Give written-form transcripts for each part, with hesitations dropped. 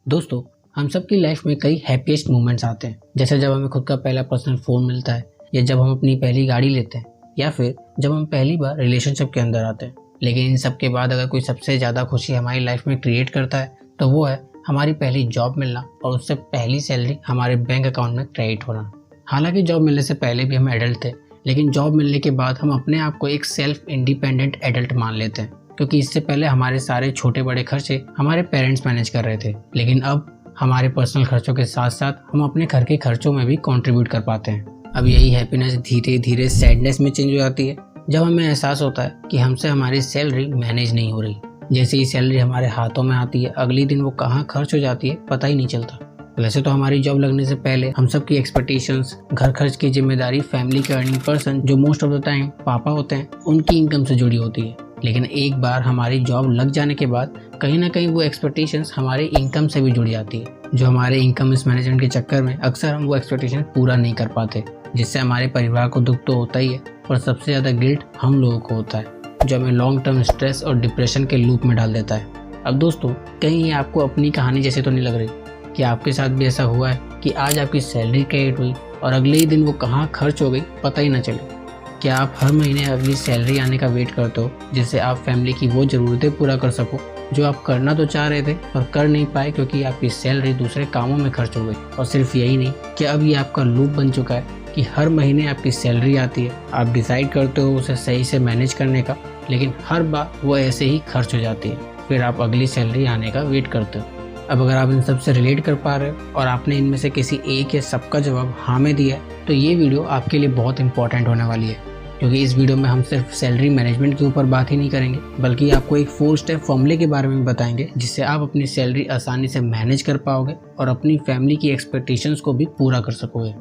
दोस्तों, हम सबकी लाइफ में कई हैप्पीएस्ट मोमेंट्स आते हैं, जैसे जब हमें खुद का पहला पर्सनल फ़ोन मिलता है, या जब हम अपनी पहली गाड़ी लेते हैं, या फिर जब हम पहली बार रिलेशनशिप के अंदर आते हैं। लेकिन इन सब के बाद अगर कोई सबसे ज़्यादा खुशी हमारी लाइफ में क्रिएट करता है तो वो है हमारी पहली जॉब मिलना और उससे पहली सैलरी हमारे बैंक अकाउंट में क्रेडिट होना। हालांकि जॉब मिलने से पहले भी हम एडल्ट थे, लेकिन जॉब मिलने के बाद हम अपने आप को एक सेल्फ इंडिपेंडेंट एडल्ट मान लेते हैं, क्योंकि इससे पहले हमारे सारे छोटे बड़े खर्चे हमारे पेरेंट्स मैनेज कर रहे थे। लेकिन अब हमारे पर्सनल खर्चों के साथ साथ हम अपने घर के खर्चों में भी कंट्रीब्यूट कर पाते हैं। अब यही हैप्पीनेस धीरे धीरे सैडनेस में चेंज हो जाती है, जब हमें एहसास होता है कि हमसे हमारी सैलरी मैनेज नहीं हो रही। जैसे ही सैलरी हमारे हाथों में आती है, अगले दिन वो कहाँ खर्च हो जाती है पता ही नहीं चलता। वैसे तो हमारी जॉब लगने से पहले हम सब की एक्सपेक्टेशंस, घर खर्च की जिम्मेदारी फैमिली के अर्निंग पर्सन जो मोस्ट ऑफ द टाइम पापा होते हैं, उनकी इनकम से जुड़ी होती है। लेकिन एक बार हमारी जॉब लग जाने के बाद कहीं ना कहीं वो एक्सपेक्टेशंस हमारे इनकम से भी जुड़ जाती है, जो हमारे इनकम मैनेजमेंट के चक्कर में अक्सर हम वो एक्सपेक्टेशन पूरा नहीं कर पाते, जिससे हमारे परिवार को दुख तो होता ही है, और सबसे ज़्यादा गिल्ट हम लोगों को होता है, जो हमें लॉन्ग टर्म स्ट्रेस और डिप्रेशन के लूप में डाल देता है। अब दोस्तों, कहीं ये आपको अपनी कहानी जैसे तो नहीं लग रही कि आपके साथ भी ऐसा हुआ है कि आज आपकी सैलरी क्रेडिट हुई और अगले ही दिन वो कहाँ खर्च हो गई पता ही ना चले। क्या आप हर महीने अगली सैलरी आने का वेट करते हो, जिससे आप फैमिली की वो ज़रूरतें पूरा कर सको जो आप करना तो चाह रहे थे पर कर नहीं पाए क्योंकि आपकी सैलरी दूसरे कामों में खर्च हो गई? और सिर्फ यही नहीं, क्या अब ये आपका लूप बन चुका है कि हर महीने आपकी सैलरी आती है, आप डिसाइड करते हो उसे सही से मैनेज करने का, लेकिन हर बार वो ऐसे ही खर्च हो जाती है, फिर आप अगली सैलरी आने का वेट करते हो। अब अगर आप इन सब से रिलेट कर पा रहे हो और आपने इनमें से किसी एक या सबका जवाब हाँ में दिया है, तो ये वीडियो आपके लिए बहुत इंपॉर्टेंट होने वाली है, क्योंकि इस वीडियो में हम सिर्फ सैलरी मैनेजमेंट के ऊपर बात ही नहीं करेंगे, बल्कि आपको एक 4 स्टेप फॉर्मूले के बारे में बताएंगे, जिससे आप अपनी सैलरी आसानी से मैनेज कर पाओगे और अपनी फैमिली की एक्सपेक्टेशंस को भी पूरा कर सकोगे।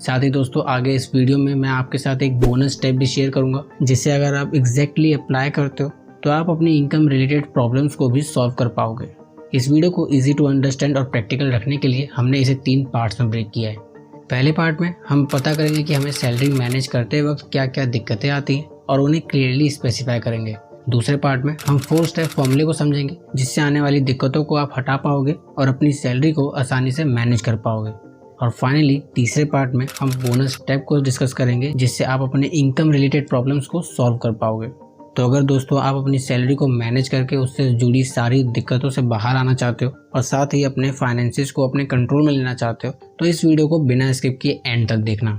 साथ ही दोस्तों, आगे इस वीडियो में मैं आपके साथ एक बोनस स्टेप भी शेयर करूंगा, जिससे अगर आप एग्जैक्टली अप्लाई करते हो तो आप अपनी इनकम रिलेटेड प्रॉब्लम्स को भी सॉल्व कर पाओगे। इस वीडियो को ईजी टू अंडरस्टैंड और प्रैक्टिकल रखने के लिए हमने इसे 3 पार्ट्स में ब्रेक किया है। पहले पार्ट में हम पता करेंगे कि हमें सैलरी मैनेज करते वक्त क्या क्या दिक्कतें आती हैं और उन्हें क्लियरली स्पेसिफाई करेंगे। दूसरे पार्ट में हम 4 स्टेप फॉर्मूले को समझेंगे, जिससे आने वाली दिक्कतों को आप हटा पाओगे और अपनी सैलरी को आसानी से मैनेज कर पाओगे। और फाइनली तीसरे पार्ट में हम बोनस स्टेप को डिस्कस करेंगे, जिससे आप अपने इनकम रिलेटेड प्रॉब्लम्स को सॉल्व कर पाओगे। तो अगर दोस्तों आप अपनी सैलरी को मैनेज करके उससे जुड़ी सारी दिक्कतों से बाहर आना चाहते हो और साथ ही अपने फाइनेंसेस को अपने कंट्रोल में लेना चाहते हो, तो इस वीडियो को बिना स्किप किए एंड तक देखना।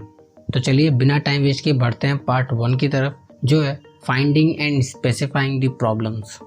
तो चलिए बिना टाइम वेस्ट किए बढ़ते हैं पार्ट 1 की तरफ, जो है finding and specifying the problems.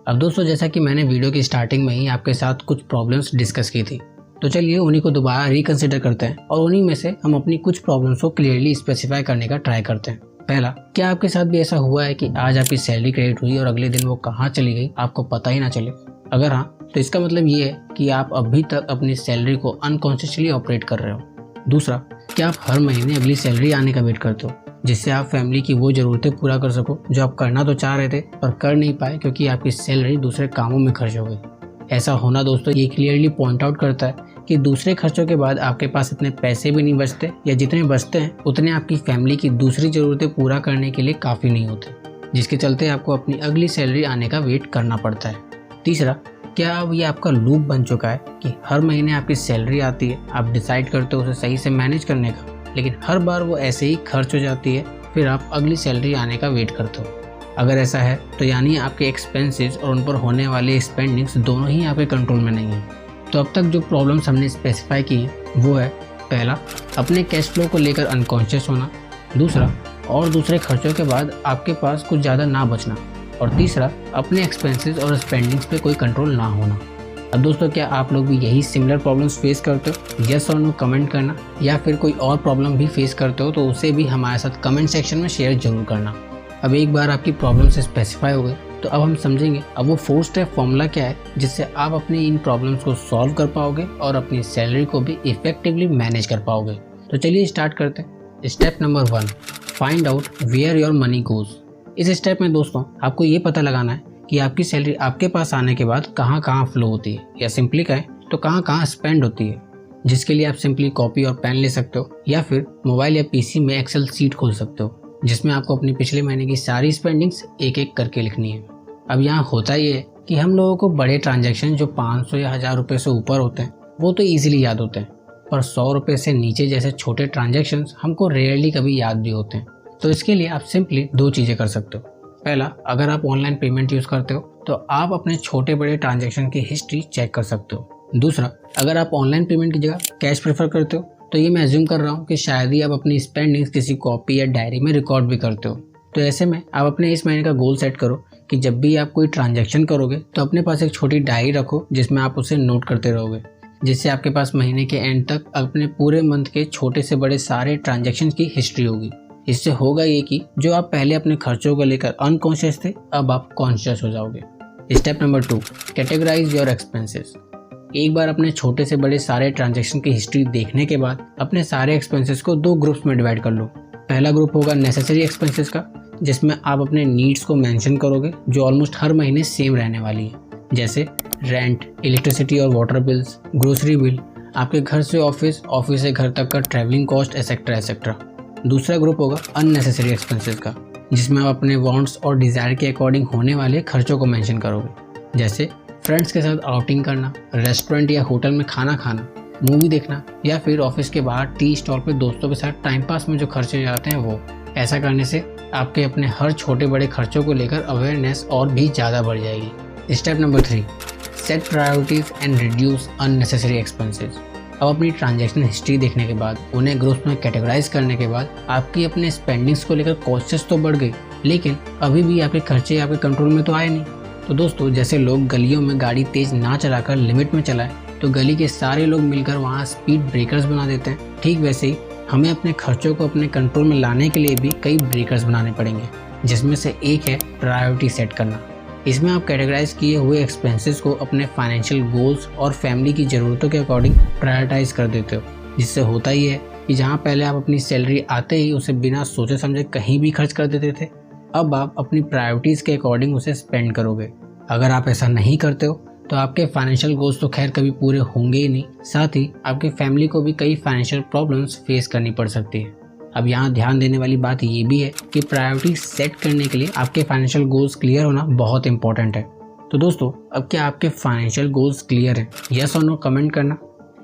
अब दोस्तों, जैसा कि मैंने वीडियो की स्टार्टिंग में ही आपके साथ कुछ प्रॉब्लम्स डिस्कस की थी, तो चलिए उन्हीं को दोबारा रिकंसिडर करते हैं और उन्हीं में से हम अपनी कुछ प्रॉब्लम्स को क्लियरली स्पेसिफाई करने का ट्राई करते हैं। पहला, क्या आपके साथ भी ऐसा हुआ है कि आज आपकी सैलरी क्रेडिट हुई और अगले दिन वो कहाँ चली गई आपको पता ही ना चले? अगर हाँ, तो इसका मतलब ये है कि आप अभी तक अपनी सैलरी को अनकॉन्शियसली ऑपरेट कर रहे हो। दूसरा, क्या आप हर महीने अगली सैलरी आने का वेट करते हो, जिससे आप फैमिली की वो ज़रूरतें पूरा कर सको जो आप करना तो चाह रहे थे पर कर नहीं पाए क्योंकि आपकी सैलरी दूसरे कामों में खर्च हो गई? ऐसा होना दोस्तों ये क्लियरली पॉइंट आउट करता है कि दूसरे खर्चों के बाद आपके पास इतने पैसे भी नहीं बचते, या जितने बचते हैं उतने आपकी फैमिली की दूसरी ज़रूरतें पूरा करने के लिए काफ़ी नहीं होते, जिसके चलते आपको अपनी अगली सैलरी आने का वेट करना पड़ता है। तीसरा, क्या अब ये आपका लूप बन चुका है कि हर महीने आपकी सैलरी आती है, आप डिसाइड करते हो उसे सही से मैनेज करने का, लेकिन हर बार वो ऐसे ही खर्च हो जाती है, फिर आप अगली सैलरी आने का वेट करते हो? अगर ऐसा है तो यानी आपके एक्सपेंसेस और उन पर होने वाले स्पेंडिंग्स दोनों ही आपके कंट्रोल में नहीं है। तो अब तक जो प्रॉब्लम्स हमने स्पेसिफाई की हैं वो है, पहला, अपने कैश फ्लो को लेकर अनकॉन्शियस होना। दूसरा, और दूसरे खर्चों के बाद आपके पास कुछ ज़्यादा ना बचना। और तीसरा, अपने एक्सपेंसेस और स्पेंडिंग्स पे कोई कंट्रोल ना होना। अब दोस्तों, क्या आप लोग भी यही सिमिलर प्रॉब्लम्स फेस करते हो? यस और नो कमेंट करना, या फिर कोई और प्रॉब्लम भी फेस करते हो तो उसे भी हमारे साथ कमेंट सेक्शन में शेयर जरूर करना। अब एक बार आपकी प्रॉब्लम से स्पेसिफाई हो गई, तो अब हम समझेंगे अब वो 4 स्टेप फॉर्मूला क्या है, जिससे आप अपनी इन प्रॉब्लम्स को सॉल्व कर पाओगे और अपनी सैलरी को भी इफेक्टिवली मैनेज कर पाओगे। तो चलिए स्टार्ट करते हैं। Step number 1, find out where your money goes. इस स्टेप में दोस्तों आपको ये पता लगाना है कि आपकी सैलरी आपके पास आने के बाद कहाँ कहाँ फ्लो होती है, या सिंपली कहें तो कहाँ कहाँ स्पेंड होती है, जिसके लिए आप सिंपली कॉपी और पेन ले सकते हो, या फिर मोबाइल या पीसी में एक्सेल सीट खोल सकते हो, जिसमें आपको अपनी पिछले महीने की सारी स्पेंडिंग्स एक एक करके लिखनी है। अब यहाँ होता ये है कि हम लोगों को बड़े ट्रांजैक्शन जो 500 या 1000 रुपये से ऊपर होते हैं वो तो ईजिली याद होते हैं, पर 100 रुपये से नीचे जैसे छोटे ट्रांजैक्शंस हमको रेयरली कभी याद भी होते हैं। तो इसके लिए आप सिंपली 2 चीज़ें कर सकते हो। पहला, अगर आप ऑनलाइन पेमेंट यूज़ करते हो तो आप अपने छोटे बड़े ट्रांजैक्शन की हिस्ट्री चेक कर सकते हो। दूसरा, अगर आप ऑनलाइन पेमेंट की जगह कैश प्रेफर करते हो तो ये मैं अज्यूम कर रहा हूँ कि शायद ही आप अपनी स्पेंडिंग्स किसी कॉपी या डायरी में रिकॉर्ड भी करते हो। तो ऐसे में आप अपने इस महीने का गोल सेट करो कि जब भी आप कोई ट्रांजैक्शन करोगे तो अपने पास एक छोटी डायरी रखो जिसमें आप उसे नोट करते रहोगे, जिससे आपके पास महीने के एंड तक अपने पूरे मंथ के छोटे से बड़े सारे ट्रांजैक्शन की हिस्ट्री होगी। इससे होगा ये कि जो आप पहले अपने खर्चों को लेकर अनकॉन्शियस थे, अब आप कॉन्शियस हो जाओगे। Step number 2, categorise your expenses. एक बार अपने छोटे से बड़े सारे ट्रांजैक्शन की हिस्ट्री देखने के बाद अपने सारे एक्सपेंसेस को 2 ग्रुप्स में डिवाइड कर लो। पहला ग्रुप होगा नेसेसरी एक्सपेंसेस का, जिसमें आप अपने नीड्स को मेंशन करोगे जो ऑलमोस्ट हर महीने सेम रहने वाली है, जैसे रेंट, इलेक्ट्रिसिटी और वाटर बिल्स, ग्रोसरी बिल, आपके घर से ऑफिस, ऑफिस से घर तक का ट्रैवलिंग कॉस्ट, एसेट्रा एसेट्रा। दूसरा ग्रुप होगा अननेसेसरी एक्सपेंसेस का, जिसमें आप अपने वांट्स और डिज़ायर के अकॉर्डिंग होने वाले खर्चों को मेंशन करोगे, जैसे फ्रेंड्स के साथ आउटिंग करना, रेस्टोरेंट या होटल में खाना खाना, मूवी देखना, या फिर ऑफिस के बाहर टी स्टॉल पे दोस्तों के साथ टाइम पास में जो खर्चे जाते हैं वो। ऐसा करने से आपके अपने हर छोटे बड़े खर्चों को लेकर अवेयरनेस और भी ज़्यादा बढ़ जाएगी। Step number 3, set priorities and reduce unnecessary expenses. अब अपनी ट्रांजैक्शन हिस्ट्री देखने के बाद, उन्हें ग्रुप्स में कैटेगराइज करने के बाद आपकी अपने स्पेंडिंग्स को लेकर कॉन्शियस तो बढ़ गई, लेकिन अभी भी आपके खर्चे आपके कंट्रोल में तो आए नहीं। तो दोस्तों, जैसे लोग गलियों में गाड़ी तेज ना चलाकर लिमिट में चलाएं तो गली के सारे लोग मिलकर वहाँ स्पीड ब्रेकर्स बना देते हैं, ठीक वैसे ही हमें अपने खर्चों को अपने कंट्रोल में लाने के लिए भी कई ब्रेकर्स बनाने पड़ेंगे, जिसमें से एक है प्रायोरिटी सेट करना। इसमें आप कैटेगराइज किए हुए एक्सपेंसेस को अपने फाइनेंशियल गोल्स और फैमिली की ज़रूरतों के अकॉर्डिंग प्रायोरिटाइज कर देते हो, जिससे होता ही है कि जहाँ पहले आप अपनी सैलरी आते ही उसे बिना सोचे समझे कहीं भी खर्च कर देते थे, अब आप अपनी प्रायोरिटीज़ के अकॉर्डिंग उसे स्पेंड करोगे। अगर आप ऐसा नहीं करते हो तो आपके फाइनेंशियल गोल्स तो खैर कभी पूरे होंगे ही नहीं, साथ ही आपकी फैमिली को भी कई फाइनेंशियल प्रॉब्लम्स फेस करनी पड़ सकती है। अब यहाँ ध्यान देने वाली बात ये भी है कि प्रायोरिटी सेट करने के लिए आपके फाइनेंशियल गोल्स क्लियर होना बहुत इंपॉर्टेंट है। तो दोस्तों, अब क्या आपके फाइनेंशियल गोल्स क्लियर हैं? यस और नो कमेंट करना।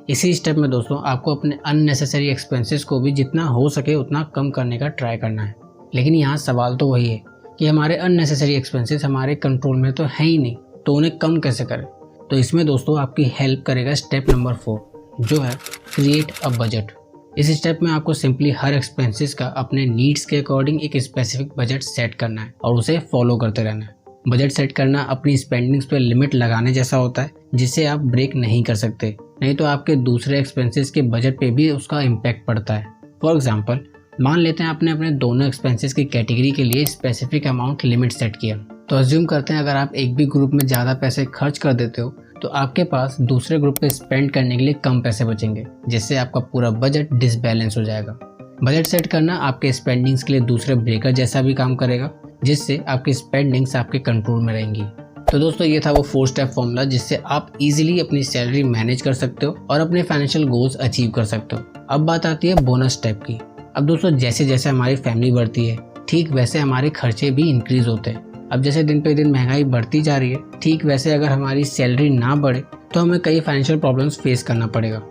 इसी स्टेप में दोस्तों आपको अपने अननेसेसरी एक्सपेंसेस को भी जितना हो सके उतना कम करने का ट्राई करना है। लेकिन यहाँ सवाल तो वही है कि हमारे अननेसेसरी एक्सपेंसेस हमारे कंट्रोल में तो है ही नहीं, तो उन्हें कम कैसे करें? तो इसमें दोस्तों आपकी हेल्प करेगा स्टेप नंबर 4, जो है क्रिएट अ बजट। इस स्टेप में आपको सिंपली हर एक्सपेंसेस का अपने नीड्स के अकॉर्डिंग एक स्पेसिफिक बजट सेट करना है और उसे फॉलो करते रहना है। बजट सेट करना अपनी स्पेंडिंग्स पे लिमिट लगाने जैसा होता है, जिसे आप ब्रेक नहीं कर सकते, नहीं तो आपके दूसरे एक्सपेंसेस के बजट पे भी उसका इम्पैक्ट पड़ता है। फॉर एग्जाम्पल, मान लेते हैं आपने अपने दोनों एक्सपेंसेस की कैटेगरी के लिए स्पेसिफिक अमाउंट लिमिट सेट किया, तो अज्यूम करते हैं अगर आप एक भी ग्रुप में ज़्यादा पैसे खर्च कर देते हो तो आपके पास दूसरे ग्रुप पे स्पेंड करने के लिए कम पैसे बचेंगे, जिससे आपका पूरा बजट डिसबैलेंस हो जाएगा। बजट सेट करना आपके स्पेंडिंग्स के लिए दूसरे ब्रेकर जैसा भी काम करेगा, जिससे आपकी स्पेंडिंग्स आपके कंट्रोल में रहेंगी। तो दोस्तों, ये था वो 4 स्टेप फॉर्मूला जिससे आप इजीली अपनी सैलरी मैनेज कर सकते हो और अपने फाइनेंशियल गोल्स अचीव कर सकते हो। अब बात आती है बोनस स्टेप की। अब दोस्तों, जैसे जैसे हमारी फैमिली बढ़ती है, ठीक वैसे हमारे खर्चे भी इंक्रीज होते हैं। अब जैसे दिन पे दिन महंगाई बढ़ती जा रही है, ठीक वैसे अगर हमारी सैलरी ना बढ़े तो हमें कई फाइनेंशियल प्रॉब्लम्स फेस करना पड़ेगा।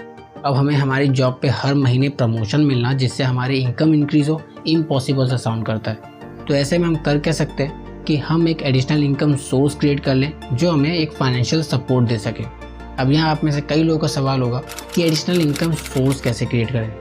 अब हमें हमारी जॉब पे हर महीने प्रमोशन मिलना जिससे हमारी इनकम इंक्रीज हो, इम्पॉसिबल सा साउंड करता है। तो ऐसे में हम कर क्या सकते हैं कि हम एक एडिशनल इनकम सोर्स क्रिएट कर लें जो हमें एक फाइनेंशियल सपोर्ट दे सके। अब यहाँ आप में से कई लोगों का सवाल होगा कि एडिशनल इनकम सोर्स कैसे क्रिएट करें।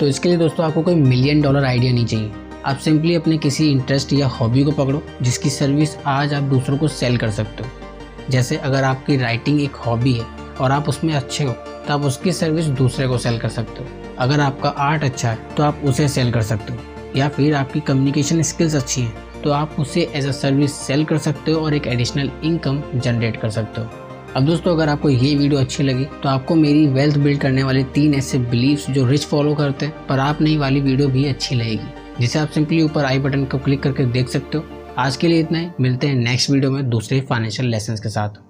तो इसके लिए दोस्तों आपको कोई $1 मिलियन आइडिया नहीं चाहिए। आप सिंपली अपने किसी इंटरेस्ट या हॉबी को पकड़ो जिसकी सर्विस आज आप दूसरों को सेल कर सकते हो। जैसे अगर आपकी राइटिंग एक हॉबी है और आप उसमें अच्छे हो तो आप उसकी सर्विस दूसरे को सेल कर सकते हो। अगर आपका आर्ट अच्छा है तो आप उसे सेल कर सकते हो, या फिर आपकी कम्युनिकेशन स्किल्स अच्छी हैं तो आप उसे एज अ सर्विस सेल कर सकते हो और एक एडिशनल इनकम जनरेट कर सकते हो। अब दोस्तों, अगर आपको ये वीडियो अच्छी लगी तो आपको मेरी वेल्थ बिल्ड करने वाले 3 ऐसे बिलीव्स जो रिच फॉलो करते हैं पर आप नहीं वाली वीडियो भी अच्छी लगेगी, जिसे आप सिंपली ऊपर आई बटन को क्लिक करके देख सकते हो। आज के लिए इतना ही, मिलते हैं नेक्स्ट वीडियो में दूसरे फाइनेंशियल लेसन्स के साथ।